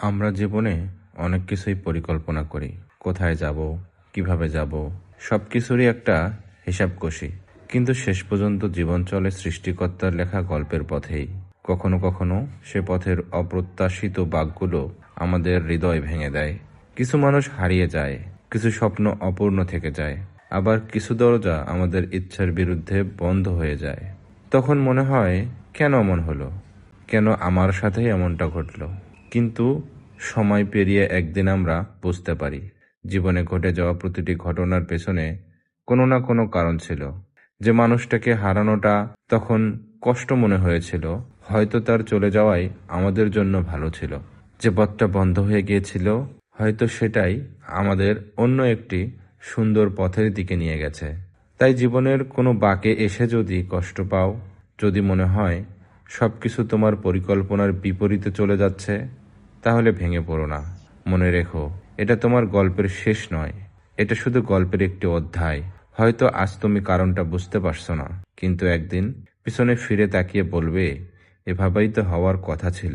আমরা জীবনে অনেক কিছুই পরিকল্পনা করি। কোথায় যাব, কিভাবে যাব, সবকিছুরই একটা হিসাব কষি। কিন্তু শেষ পর্যন্ত জীবন চলে সৃষ্টিকর্তার লেখা গল্পের পথেই। কখনো কখনো সে পথের অপ্রত্যাশিত বাঁকগুলো আমাদের হৃদয় ভেঙে দেয়। কিছু মানুষ হারিয়ে যায়, কিছু স্বপ্ন অপূর্ণ থেকে যায়, আবার কিছু দরজা আমাদের ইচ্ছার বিরুদ্ধে বন্ধ হয়ে যায়। তখন মনে হয়, কেন এমন হলো? কেন আমার সাথেই এমনটা ঘটলো? কিন্তু সময় পেরিয়ে একদিন আমরা বুঝতে পারি, জীবনে ঘটে যাওয়া প্রতিটি ঘটনার পেছনে কোনো না কোনো কারণ ছিল। যে মানুষটাকে হারানোটা তখন কষ্ট মনে হয়েছিল, হয়তো তার চলে যাওয়াই আমাদের জন্য ভালো ছিল। যে পথটা বন্ধ হয়ে গিয়েছিল, হয়তো সেটাই আমাদের অন্য একটি সুন্দর পথের দিকে নিয়ে গেছে। তাই জীবনের কোনো বাঁকে এসে যদি কষ্ট পাও, যদি মনে হয় সবকিছু তোমার পরিকল্পনার বিপরীতে চলে যাচ্ছে, তাহলে ভেঙে পড়ো না। মনে রেখো, এটা তোমার গল্পের শেষ নয়, এটা শুধু গল্পের একটি অধ্যায়। হয়তো আজ তুমি কারণটা বুঝতে পারছো না, কিন্তু একদিন পিছনে ফিরে তাকিয়ে বলবে, এভাবেই তো হওয়ার কথা ছিল।